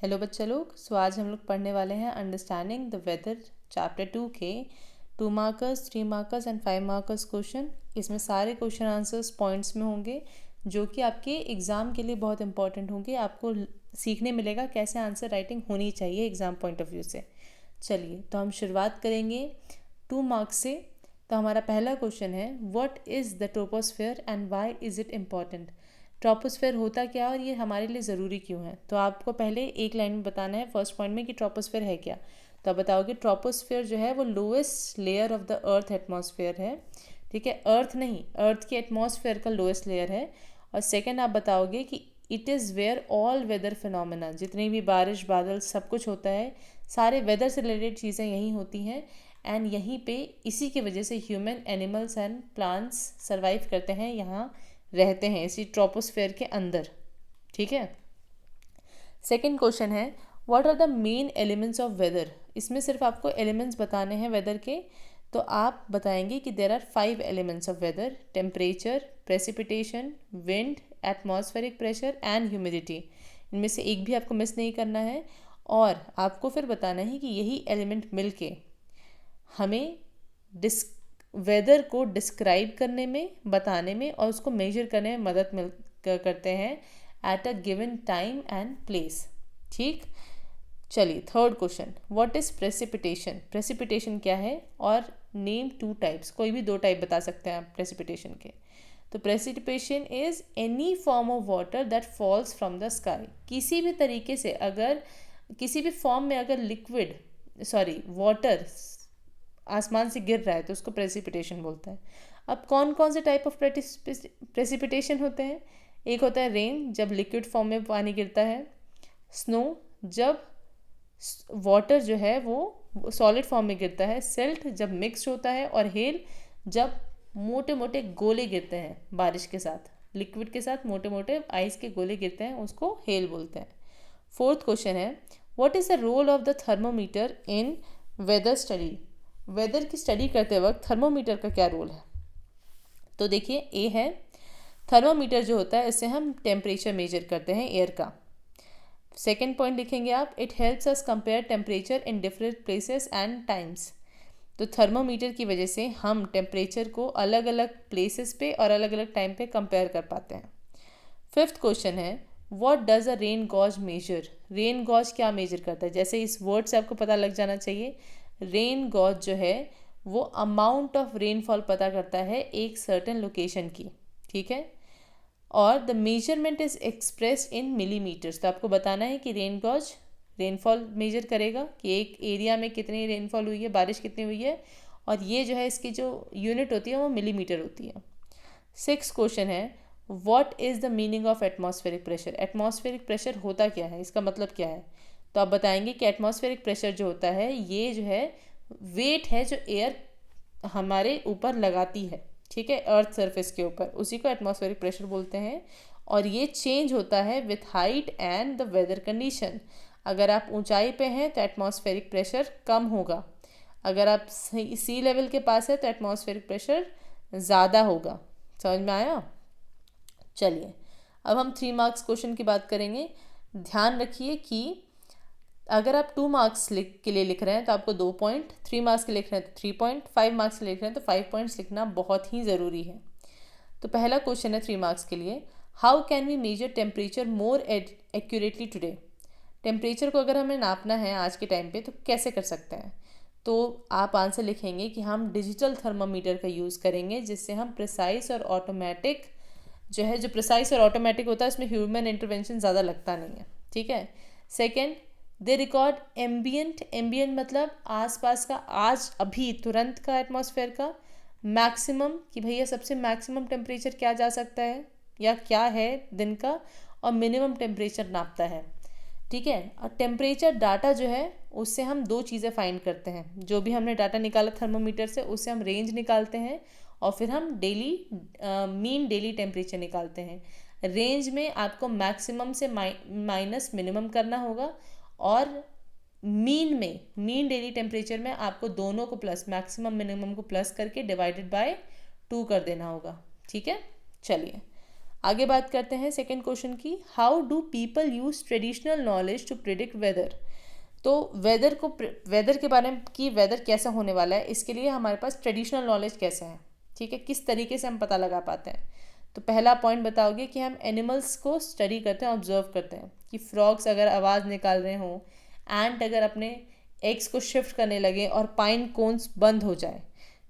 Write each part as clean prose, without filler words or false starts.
Hello बच्चा लोग, सो आज हम लोग पढ़ने वाले हैं अंडरस्टैंडिंग द वेदर चैप्टर 2 के 2 markers 3 markers and 5 markers question. इसमें सारे क्वेश्चन आंसर्स पॉइंट्स में होंगे जो कि आपके एग्ज़ाम के लिए बहुत इंपॉर्टेंट होंगे। आपको सीखने मिलेगा कैसे आंसर राइटिंग होनी चाहिए एग्ज़ाम पॉइंट ऑफ व्यू से। चलिए तो हम शुरुआत करेंगे 2 मार्क्स से। तो हमारा पहला क्वेश्चन है, what is the troposphere and why is it important. Troposphere होता क्या और ये हमारे लिए ज़रूरी क्यों है। तो आपको पहले एक लाइन में बताना है फर्स्ट पॉइंट में कि ट्रोपोस्फेयर है क्या। तो आप बताओगे ट्रोपोस्फेयर जो है वो lowest layer of the earth atmosphere है। ठीक है, अर्थ नहीं, अर्थ के एटमॉस्फेयर का लोएस्ट लेयर है। और सेकेंड आप बताओगे कि it is where all weather phenomena, जितनी भी बारिश बादल सब कुछ होता है, सारे वेदर से रिलेटेड चीज़ें यहीं होती हैं। एंड यहीं पे इसी की वजह से human animals and plants survive करते हैं, यहाँ रहते हैं इसी ट्रोपोस्फेयर के अंदर। ठीक है। सेकंड क्वेश्चन है, what are the main elements of weather. इसमें सिर्फ आपको एलिमेंट्स बताने हैं वेदर के। तो आप बताएंगे कि there are 5 elements of weather, temperature, precipitation, wind, atmospheric pressure and humidity. इनमें से एक भी आपको मिस नहीं करना है। और आपको फिर बताना है कि यही एलिमेंट मिलके हमें वेदर को डिस्क्राइब करने में, बताने में और उसको मेजर करने में मदद करते हैं at a given time and place. ठीक। चलिए third question, what is precipitation. Precipitation क्या है और नेम 2 टाइप्स। कोई भी 2 टाइप बता सकते हैं आप प्रेसिपिटेशन के। तो precipitation is any form of water that falls from the sky. किसी भी तरीके से अगर किसी भी फॉर्म में अगर वाटर आसमान से गिर रहा है तो उसको प्रेसिपिटेशन बोलते हैं। अब कौन कौन से टाइप ऑफ प्रेसिपिटेशन होते हैं। एक होता है रेन, जब लिक्विड फॉर्म में पानी गिरता है। स्नो, जब वाटर जो है वो सॉलिड फॉर्म में गिरता है। सिल्ट, जब मिक्स होता है। और हेल, जब मोटे मोटे गोले गिरते हैं बारिश के साथ, लिक्विड के साथ मोटे मोटे आइस के गोले गिरते हैं, उसको हेल बोलते हैं। फोर्थ क्वेश्चन है, what is the role of the thermometer in weather study. Weather की स्टडी करते वक्त थर्मोमीटर का क्या रोल है। तो देखिए, ए है थर्मोमीटर जो होता है इससे हम टेम्परेचर मेजर करते हैं एयर का। सेकेंड पॉइंट लिखेंगे आप, it helps us compare temperature in different places and times. तो थर्मोमीटर की वजह से हम टेम्परेचर को अलग अलग प्लेसेस पे और अलग अलग टाइम पे कंपेयर कर पाते हैं। फिफ्थ क्वेश्चन है, what does a rain gauge measure. Rain gauge क्या मेजर करता है। जैसे इस वर्ड से आपको पता लग जाना चाहिए, रेन गॉज जो है वो अमाउंट ऑफ रेनफॉल पता करता है एक सर्टेन लोकेशन की। ठीक है। और the measurement is expressed in millimetres. तो आपको बताना है कि रेन गॉज रेनफॉल मेजर करेगा कि एक एरिया में कितनी रेनफॉल हुई है, बारिश कितनी हुई है। और ये जो है इसकी जो यूनिट होती है वो मिलीमीटर होती है। सिक्स क्वेश्चन है, what is the meaning of atmospheric pressure. Atmospheric pressure होता क्या है, इसका मतलब क्या है। तो आप बताएंगे कि एटमॉस्फेरिक प्रेशर जो होता है ये जो है वेट है जो एयर हमारे ऊपर लगाती है। ठीक है, अर्थ सरफेस के ऊपर, उसी को एटमॉस्फेरिक प्रेशर बोलते हैं। और ये चेंज होता है with height and the weather condition. अगर आप ऊंचाई पे हैं तो एटमॉस्फेरिक प्रेशर कम होगा, अगर आप सी लेवल के पास है तो एटमॉस्फेरिक प्रेशर ज़्यादा होगा। समझ में आया। चलिए अब हम 3 मार्क्स क्वेश्चन की बात करेंगे। ध्यान रखिए कि अगर आप 2 मार्क्स के लिए लिख रहे हैं तो आपको 2 पॉइंट, 3 मार्क्स के लिए लिख रहे हैं तो 3 पॉइंट, 5 मार्क्स के लिए लिख रहे हैं तो 5 पॉइंट्स लिखना बहुत ही ज़रूरी है। तो पहला क्वेश्चन है 3 मार्क्स के लिए, how can we measure temperature more accurately today. Temperature को अगर हमें नापना है आज के टाइम पे तो कैसे कर सकते हैं। तो आप आंसर लिखेंगे कि हम डिजिटल थर्मामीटर का यूज़ करेंगे, जिससे हम प्रिसाइज और ऑटोमेटिक जो प्रिसाइज और ऑटोमेटिक होता है उसमें ह्यूमन इंटरवेंशन ज़्यादा लगता नहीं है। ठीक है। सेकेंड, दे रिकॉर्ड एम्बियंट। एम्बियंट मतलब आसपास का, आज अभी तुरंत का एटमॉस्फेयर का मैक्सिमम, कि भैया सबसे मैक्सिमम टेम्परेचर क्या जा सकता है या क्या है दिन का, और मिनिमम टेम्परेचर नापता है। ठीक है। और टेम्परेचर डाटा जो है उससे हम 2 चीज़ें फाइंड करते हैं। जो भी हमने डाटा निकाला थर्मोमीटर से उससे हम रेंज निकालते हैं और फिर हम मीन डेली टेम्परेचर निकालते हैं। रेंज में आपको मैक्सिमम से माइनस मिनिमम करना होगा, और मीन डेली टेम्परेचर में आपको दोनों को प्लस, मैक्सिमम मिनिमम को प्लस करके डिवाइडेड बाय 2 कर देना होगा। ठीक है। चलिए आगे बात करते हैं सेकेंड क्वेश्चन की, how do people use traditional knowledge to predict weather. तो वेदर के बारे में कि वेदर कैसा होने वाला है, इसके लिए हमारे पास ट्रेडिशनल नॉलेज कैसे है, ठीक है, किस तरीके से हम पता लगा पाते हैं। तो पहला पॉइंट बताओगे कि हम एनिमल्स को स्टडी करते हैं, ऑब्जर्व करते हैं कि फ्रॉग्स अगर आवाज़ निकाल रहे हों, एंट अगर अपने एग्स को शिफ्ट करने लगे और पाइन कोन्स बंद हो जाए,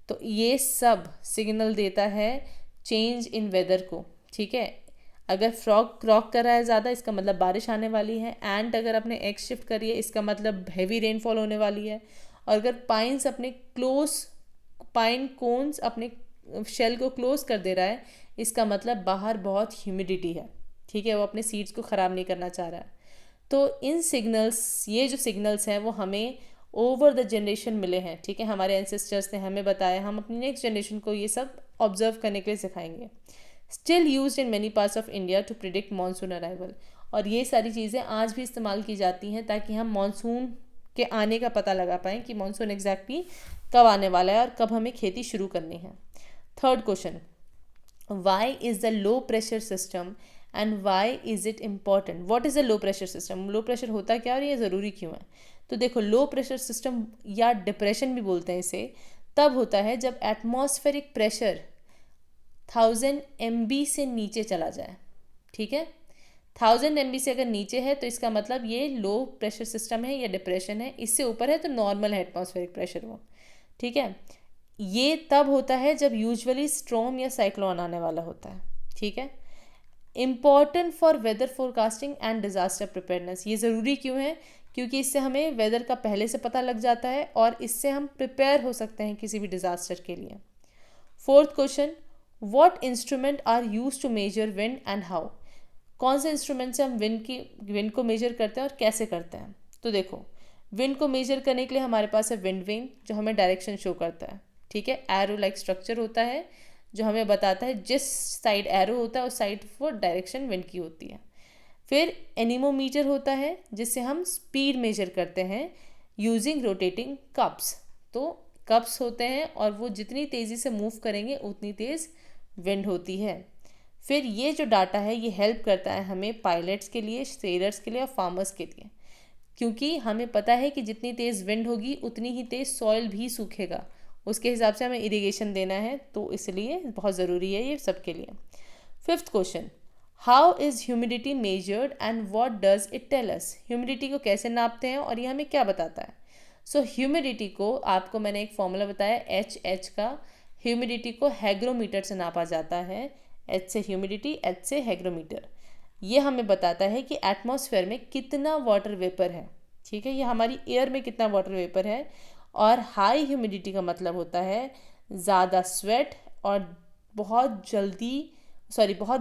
तो ये सब सिग्नल देता है चेंज इन वेदर को, ठीक है। अगर फ्रॉग क्रॉक कर रहा है ज़्यादा, इसका मतलब बारिश आने वाली है। एंट अगर अपने एग्स शिफ्ट करिए, इसका मतलब हैवी रेनफॉल होने वाली है। और अगर पाइन कोन्स अपने शेल को क्लोज कर दे रहा है, इसका मतलब बाहर बहुत ह्यूमिडिटी है, ठीक है, वो अपने सीड्स को ख़राब नहीं करना चाह रहा है। तो ये जो सिग्नल्स हैं वो हमें ओवर द जनरेशन मिले हैं, ठीक है, हमारे एंसेस्टर्स ने हमें बताया, हम अपनी नेक्स्ट जनरेशन को ये सब ऑब्जर्व करने के लिए सिखाएंगे। Still use in many parts of India to predict monsoon arrival. और ये सारी चीज़ें आज भी इस्तेमाल की जाती हैं ताकि हम मानसून के आने का पता लगा पाएँ कि मानसून एग्जैक्टली कब आने वाला है और कब हमें खेती शुरू करनी है। Third question, why is the low pressure system and why is it important. What is a low pressure system, low pressure होता क्या और ये ज़रूरी क्यों है। तो देखो, लो प्रेशर सिस्टम या डिप्रेशन भी बोलते हैं इसे, तब होता है जब एटमॉस्फेरिक प्रेशर 1000 MB से नीचे चला जाए, ठीक है। 1000 MB से अगर नीचे है तो इसका मतलब ये लो प्रेशर सिस्टम है या डिप्रेशन है। इससे ऊपर है तो नॉर्मल है एटमॉस्फेरिक प्रेशर वो, ठीक है। ये तब होता है जब यूजुअली स्ट्रॉम या साइक्लोन आने वाला होता है, ठीक है। Important for weather forecasting and disaster preparedness. ये ज़रूरी क्यों है, क्योंकि इससे हमें वेदर का पहले से पता लग जाता है और इससे हम प्रिपेयर हो सकते हैं किसी भी डिज़ास्टर के लिए। Fourth question, what instrument are use to measure wind and how. कौन से इंस्ट्रूमेंट से हम विंड को मेजर करते हैं और कैसे करते हैं। तो देखो, विंड को मेजर करने के लिए हमारे पास है विंड वेन, जो हमें डायरेक्शन शो करता है, ठीक है। एरो लाइक स्ट्रक्चर होता है जो हमें बताता है जिस साइड एरो होता है उस साइड वो डायरेक्शन विंड की होती है। फिर एनीमोमीटर होता है जिससे हम स्पीड मेजर करते हैं यूजिंग रोटेटिंग कप्स। तो कप्स होते हैं और वो जितनी तेज़ी से मूव करेंगे उतनी तेज़ विंड होती है। फिर ये जो डाटा है ये हेल्प करता है हमें पायलट्स के लिए, सेलर्स के लिए और फार्मर्स के लिए, क्योंकि हमें पता है कि जितनी तेज़ विंड होगी उतनी ही तेज़ सॉइल भी सूखेगा, उसके हिसाब से हमें इरिगेशन देना है, तो इसलिए बहुत ज़रूरी है ये सबके लिए। Fifth question, how is humidity measured and what does it tell us. Humidity को कैसे नापते हैं और ये हमें क्या बताता है। सो ह्यूमिडिटी को आपको मैंने एक फॉर्मूला बताया HH का। ह्यूमिडिटी को हैग्रोमीटर से नापा जाता है, H से ह्यूमिडिटी, H से हैग्रोमीटर। ये हमें बताता है कि एटमॉस्फेयर में कितना वाटर वेपर है, ठीक है, ये हमारी एयर में कितना वाटर वेपर है। और हाई ह्यूमिडिटी का मतलब होता है ज़्यादा स्वेट और बहुत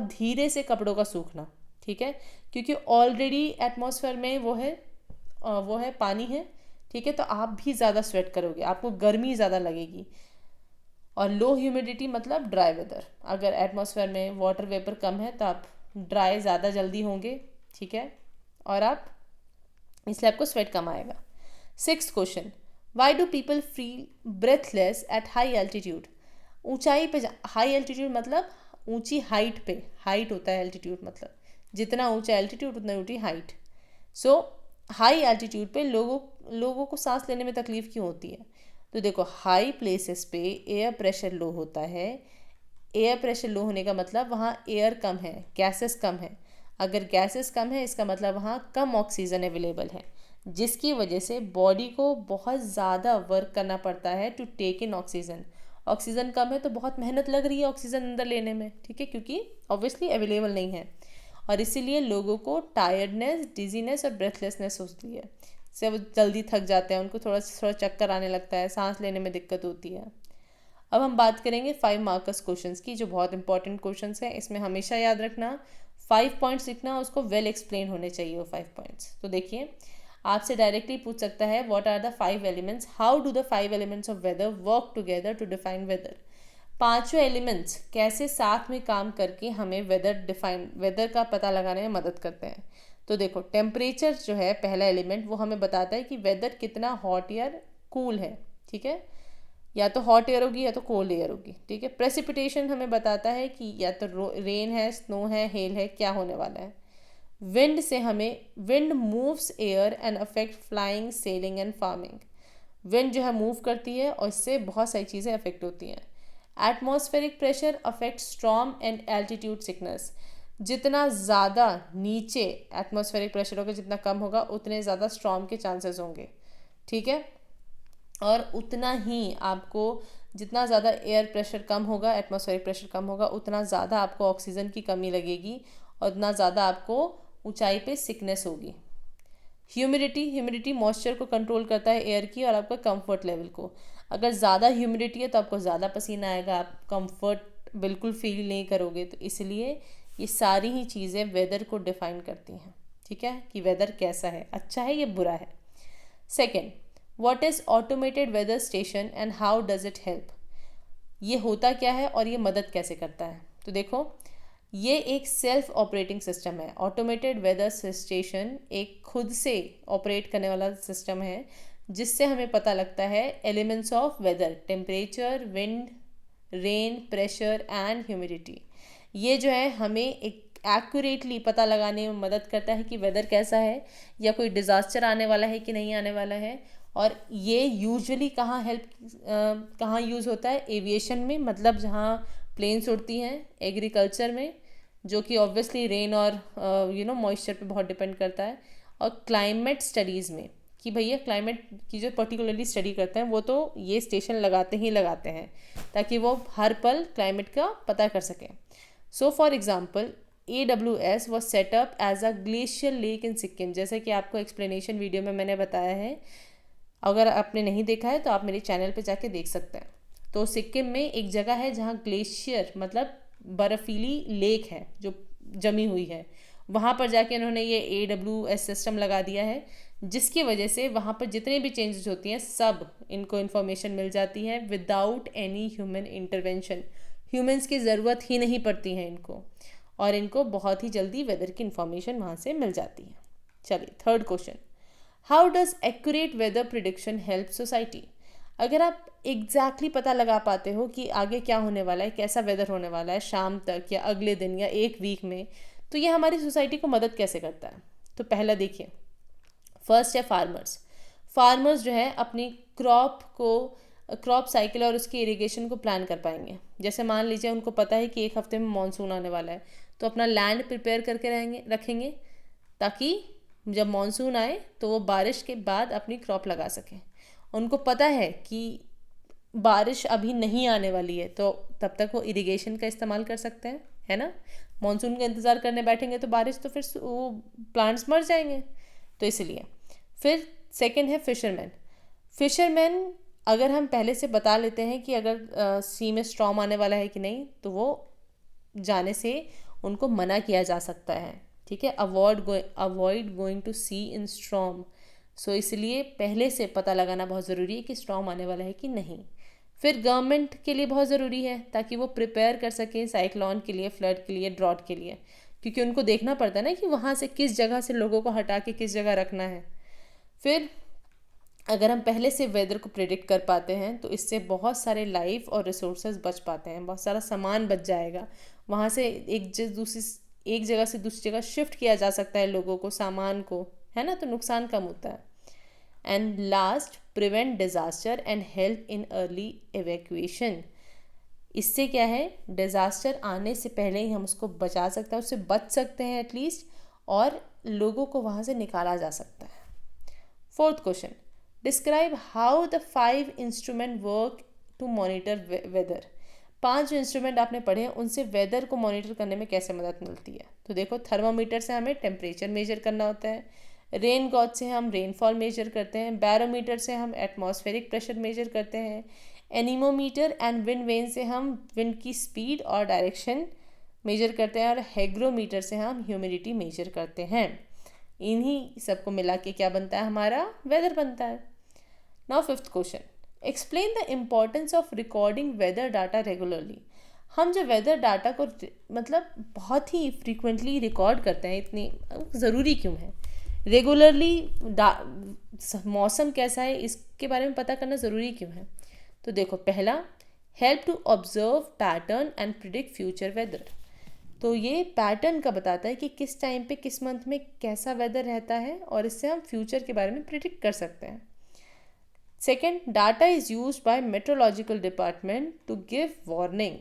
धीरे से कपड़ों का सूखना, ठीक है, क्योंकि ऑलरेडी एटमॉस्फेयर में वो है पानी है, ठीक है, तो आप भी ज़्यादा स्वेट करोगे, आपको गर्मी ज़्यादा लगेगी। और लो ह्यूमिडिटी मतलब ड्राई वेदर, अगर एटमॉस्फेयर में वाटर वेपर कम है तो आप ड्राई ज़्यादा जल्दी होंगे, ठीक है, और इसलिए आपको स्वेट कम आएगा। Sixth question, why do people feel breathless at high altitude. ऊंचाई पे हाई एल्टीट्यूड मतलब ऊंची हाइट पे, हाइट होता है एल्टीट्यूड मतलब जितना ऊंचा एल्टीट्यूड उतना ऊंची हाइट। सो हाई एल्टीट्यूड पे लोगों को सांस लेने में तकलीफ क्यों होती है। तो देखो, हाई प्लेसेस पे एयर प्रेशर लो होता है। एयर प्रेशर लो होने का मतलब वहाँ एयर कम है, गैसेस कम है। अगर गैसेस कम है इसका मतलब वहाँ कम ऑक्सीजन अवेलेबल है, जिसकी वजह से बॉडी को बहुत ज़्यादा वर्क करना पड़ता है to take in oxygen. Oxygen कम है तो बहुत मेहनत लग रही है ऑक्सीजन अंदर लेने में, ठीक है, क्योंकि ऑब्वियसली अवेलेबल नहीं है। और इसीलिए लोगों को टायर्डनेस, डिजीनेस और ब्रेथलेसनेस होती है, से वो जल्दी थक जाते हैं, उनको थोड़ा चक्कर आने लगता है, सांस लेने में दिक्कत होती है। अब हम बात करेंगे 5 मार्कर्स क्वेश्चंस की, जो बहुत इंपॉर्टेंट क्वेश्चंस हैं। इसमें हमेशा याद रखना 5 पॉइंट्स लिखना, उसको वेल एक्सप्लेन होने चाहिए वो 5 पॉइंट्स। तो देखिए, आपसे डायरेक्टली पूछ सकता है what are the 5 elements, how do the 5 elements of weather work together to define weather. पांचों एलिमेंट्स कैसे साथ में काम करके हमें वेदर का पता लगाने में मदद करते हैं। तो देखो, टेम्परेचर जो है पहला एलिमेंट, वो हमें बताता है कि वेदर कितना हॉट या कूल है, ठीक है। या तो हॉट एयर होगी या तो कोल्ड एयर होगी, ठीक है। प्रेसिपिटेशन हमें बताता है कि या तो रेन है, स्नो है, हेल है, क्या होने वाला है। विंड से हमें, wind moves air and affect flying, selling and farming. Wind जो है मूव करती है और इससे बहुत सारी चीज़ें अफेक्ट होती हैं। Atmospheric pressure affect storm and altitude sickness. जितना ज़्यादा नीचे एटमॉस्फेरिक प्रेशर होगा, जितना कम होगा, उतने ज़्यादा स्टॉर्म के चांसेस होंगे, ठीक है। और उतना ही आपको, जितना ज़्यादा एयर प्रेशर कम होगा, एटमॉस्फेरिक प्रेशर कम होगा, उतना ज़्यादा आपको ऑक्सीजन की कमी लगेगी और उतना ज़्यादा आपको ऊंचाई पे सिकनेस होगी। ह्यूमिडिटी मॉइस्चर को कंट्रोल करता है एयर की और आपका कंफर्ट लेवल को। अगर ज़्यादा ह्यूमिडिटी है तो आपको ज़्यादा पसीना आएगा, आप कंफर्ट बिल्कुल फील नहीं करोगे। तो इसलिए ये सारी ही चीज़ें वेदर को डिफाइन करती हैं, ठीक है, कि वेदर कैसा है, अच्छा है या बुरा है। Second, what is automated weather station and how does it help. ये होता क्या है और ये मदद कैसे करता है। तो देखो, ये एक सेल्फ ऑपरेटिंग सिस्टम है। ऑटोमेटेड वेदर स्टेशन एक खुद से ऑपरेट करने वाला सिस्टम है, जिससे हमें पता लगता है elements of weather, temperature, wind, rain, pressure and humidity. ये जो है हमें एक एक्यूरेटली पता लगाने में मदद करता है कि वेदर कैसा है, या कोई डिज़ास्टर आने वाला है कि नहीं आने वाला है। और ये यूजुअली कहाँ यूज़ होता है, एविएशन में, मतलब जहाँ प्लेन्स उड़ती हैं, एग्रीकल्चर में, जो कि ऑब्वियसली रेन और मॉइस्चर पे बहुत डिपेंड करता है, और क्लाइमेट स्टडीज़ में, कि भैया क्लाइमेट की जो पर्टिकुलरली स्टडी करते हैं वो तो ये स्टेशन लगाते ही लगाते हैं, ताकि वो हर पल क्लाइमेट का पता कर सकें। So for example, AWS was set up as a glacier lake in Sikkim. जैसे कि आपको एक्सप्लेनेशन वीडियो में मैंने बताया है, अगर आपने नहीं देखा है तो आप मेरे चैनल पे जाके देख सकते हैं। तो सिक्किम में एक जगह है जहाँ ग्लेशियर मतलब बर्फीली लेक है जो जमी हुई है, वहाँ पर जाके उन्होंने ये AWS सिस्टम लगा दिया है, जिसकी वजह से वहाँ पर जितने भी चेंजेस होती हैं सब इनको इन्फॉर्मेशन मिल जाती है without any human intervention. Humans की ज़रूरत ही नहीं पड़ती है इनको, और इनको बहुत ही जल्दी वेदर की इन्फॉर्मेशन वहाँ से मिल जाती है। चलिए, third question, how does accurate weather prediction help society. अगर आप एग्जैक्टली पता लगा पाते हो कि आगे क्या होने वाला है, कैसा वेदर होने वाला है शाम तक या अगले दिन या एक वीक में, तो ये हमारी सोसाइटी को मदद कैसे करता है। तो पहला देखिए, फर्स्ट है फार्मर्स। फार्मर्स जो है अपनी क्रॉप साइकिल और उसके इरिगेशन को प्लान कर पाएंगे। जैसे मान लीजिए उनको पता है कि एक हफ्ते में मानसून आने वाला है, तो अपना लैंड प्रिपेयर करके रखेंगे, ताकि जब मानसून आए तो वो बारिश के बाद अपनी क्रॉप लगा सकें। उनको पता है कि बारिश अभी नहीं आने वाली है, तो तब तक वो इरिगेशन का इस्तेमाल कर सकते हैं, है ना। मानसून का इंतज़ार करने बैठेंगे तो बारिश, तो फिर वो प्लांट्स मर जाएंगे, तो इसलिए। फिर सेकंड है फिशरमैन। अगर हम पहले से बता लेते हैं कि अगर सी में स्टॉर्म आने वाला है कि नहीं, तो वो जाने से उनको मना किया जा सकता है, ठीक है। Avoid going to sea in storm. So इसलिए पहले से पता लगाना बहुत ज़रूरी है कि स्टॉर्म आने वाला है कि नहीं। फिर गवर्नमेंट के लिए बहुत ज़रूरी है, ताकि वो प्रिपेयर कर सकें साइक्लोन के लिए, फ्लड के लिए, ड्रॉट के लिए, क्योंकि उनको देखना पड़ता है ना कि वहाँ से किस जगह से लोगों को हटा के किस जगह रखना है। फिर अगर हम पहले से वेदर को प्रेडिक्ट कर पाते हैं तो इससे बहुत सारे लाइफ और रिसोर्सेज बच पाते हैं, बहुत सारा सामान बच जाएगा। वहाँ से एक जगह से दूसरी जगह शिफ्ट किया जा सकता है लोगों को, सामान को, है ना, तो नुकसान कम होता है। And last, prevent disaster and help in early evacuation. इससे क्या है, डिज़ास्टर आने से पहले ही हम उसको बचा सकते हैं, उससे बच सकते हैं एटलीस्ट, और लोगों को वहाँ से निकाला जा सकता है। Fourth question, describe how the 5 instrument work to monitor weather. 5 जो इंस्ट्रूमेंट आपने पढ़े हैं उनसे वेदर को मॉनिटर करने में कैसे मदद मिलती है। तो देखो, थर्मामीटर से हमें टेम्परेचर मेजर करना होता है, रेन गॉज से हम रेनफॉल मेजर करते हैं, बैरोमीटर से हम एटमॉस्फेरिक प्रेशर मेजर करते हैं, एनीमोमीटर एंड विंड वेन से हम विंड की स्पीड और डायरेक्शन मेजर करते हैं, और हैग्रोमीटर से हम ह्यूमिडिटी मेजर करते हैं। इन्हीं सबको मिला के क्या बनता है, हमारा वेदर बनता है। Now fifth question, explain the importance of recording weather data regularly. हम जो वेदर डाटा को मतलब बहुत ही फ्रीक्वेंटली रिकॉर्ड करते हैं, इतनी ज़रूरी क्यों है। रेगुलरली मौसम कैसा है इसके बारे में पता करना ज़रूरी क्यों है। तो देखो पहला, help to observe pattern and predict future weather. तो ये पैटर्न का बताता है कि किस टाइम पे किस मंथ में कैसा वेदर रहता है और इससे हम फ्यूचर के बारे में प्रिडिक्ट कर सकते हैं। Second, data is used by meteorological department to give warning.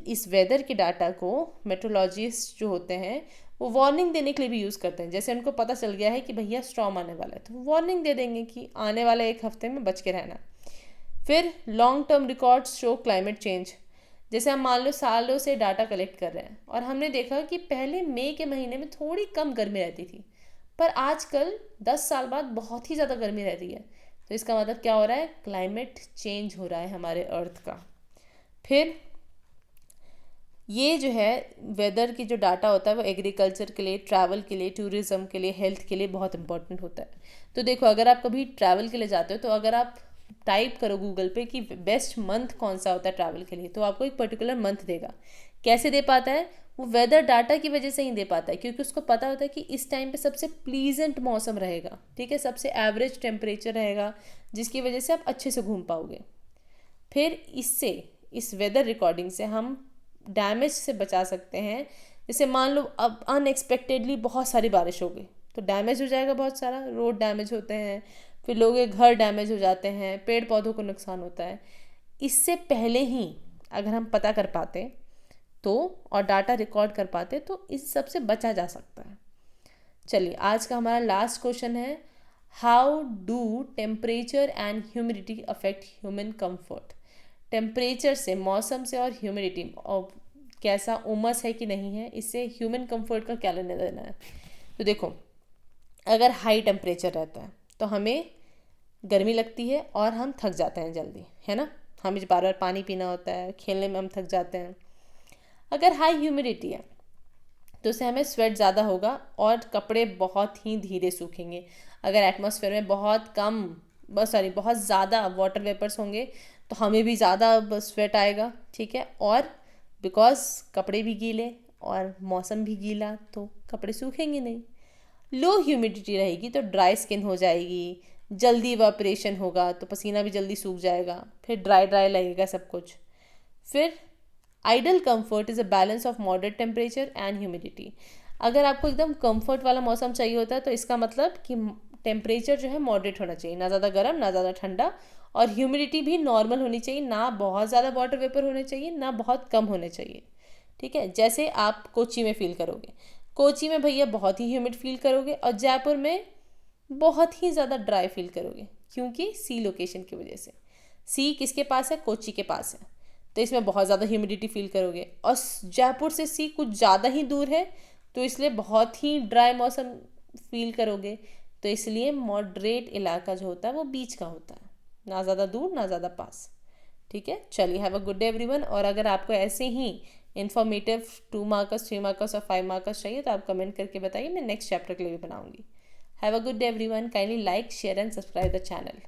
इस वेदर के डाटा को मेट्रोलॉजिस्ट जो होते हैं वो वार्निंग देने के लिए भी यूज़ करते हैं। जैसे उनको पता चल गया है कि भैया स्टॉर्म आने वाला है तो वो वार्निंग दे देंगे कि आने वाले 1 हफ्ते में बच के रहना। फिर long term records show climate change. जैसे हम मान लो सालों से डाटा कलेक्ट कर रहे हैं और हमने देखा कि पहले मई के महीने में थोड़ी कम गर्मी रहती थी, पर आजकल 10 साल बाद बहुत ही ज़्यादा गर्मी रहती है। तो इसका मतलब क्या हो रहा है, क्लाइमेट चेंज हो रहा है हमारे अर्थ का। फिर ये जो है वेदर की जो डाटा होता है वो एग्रीकल्चर के लिए, ट्रैवल के लिए, टूरिज़्म के लिए, हेल्थ के लिए बहुत इंपॉर्टेंट होता है। तो देखो अगर आप कभी ट्रैवल के लिए जाते हो तो अगर आप टाइप करो गूगल पे कि बेस्ट मंथ कौन सा होता है ट्रैवल के लिए, तो आपको एक पर्टिकुलर मंथ देगा। कैसे दे पाता है, वो वेदर डाटा की वजह से ही दे पाता है, क्योंकि उसको पता होता है कि इस टाइम पे सबसे प्लीजेंट मौसम रहेगा, ठीक है, सबसे एवरेज टेम्परेचर रहेगा, जिसकी वजह से आप अच्छे से घूम पाओगे। फिर इस वेदर रिकॉर्डिंग से हम डैमेज से बचा सकते हैं। जैसे मान लो अब अनएक्सपेक्टेडली बहुत सारी बारिश हो गई तो डैमेज हो जाएगा, बहुत सारा रोड डैमेज होते हैं, फिर लोगों के घर डैमेज हो जाते हैं, पेड़ पौधों को नुकसान होता है। इससे पहले ही अगर हम पता कर पाते तो और डाटा रिकॉर्ड कर पाते तो इस सब से बचा जा सकता है। चलिए आज का हमारा लास्ट क्वेश्चन है, how do temperature and humidity affect human comfort. Temperature से, मौसम से और ह्यूमिडिटी और कैसा उमस है कि नहीं है, इससे ह्यूमन कंफर्ट का क्या लेना देना है। तो देखो अगर हाई टेम्परेचर रहता है तो हमें गर्मी लगती है और हम थक जाते हैं जल्दी, है ना, हमें बार बार पानी पीना होता है, खेलने में हम थक जाते हैं। अगर हाई ह्यूमिडिटी है तो उससे हमें स्वेट ज़्यादा होगा और कपड़े बहुत ही धीरे सूखेंगे। अगर एटमॉस्फेयर में बहुत ज़्यादा वाटर वेपर्स होंगे तो हमें भी ज़्यादा स्वेट आएगा, ठीक है, और बिकॉज कपड़े भी गीले और मौसम भी गीला तो कपड़े सूखेंगे नहीं। लो ह्यूमिडिटी रहेगी तो ड्राई स्किन हो जाएगी, जल्दी इवापोरेशन होगा तो पसीना भी जल्दी सूख जाएगा, फिर ड्राई ड्राई लगेगा सब कुछ। फिर ideal comfort is a balance of moderate temperature and humidity. अगर आपको एकदम कंफर्ट वाला मौसम चाहिए होता है तो इसका मतलब कि टेम्परेचर जो है मॉडरेट होना चाहिए, ना ज़्यादा गर्म ना ज़्यादा ठंडा, और ह्यूमिडिटी भी नॉर्मल होनी चाहिए, ना बहुत ज़्यादा वाटर वेपर होने चाहिए ना बहुत कम होने चाहिए, ठीक है। जैसे आप कोची में फील करोगे, कोची में भैया बहुत ही ह्यूमिड फील करोगे और जयपुर में बहुत ही ज़्यादा ड्राई फील करोगे, क्योंकि सी लोकेशन की वजह से। सी किसके पास है, कोची के पास है, तो इसमें बहुत ज़्यादा ह्यूमिडिटी फील करोगे, और जयपुर से सी कुछ ज़्यादा ही दूर है तो इसलिए बहुत ही ड्राई मौसम फील करोगे। तो इसलिए मॉडरेट इलाका जो होता है वो बीच का होता है, ना ज़्यादा दूर ना ज़्यादा पास, ठीक है। चलिए, have a good day everyone. और अगर आपको ऐसे ही इन्फॉर्मेटिव 2 मार्कर्स, 3 मार्कर्स और 5 मार्कर्स चाहिए तो आप कमेंट करके बताइए, मैं नेक्स्ट चैप्टर के लिए भी बनाऊंगी। Have a good day everyone. Kindly like, share and subscribe the channel.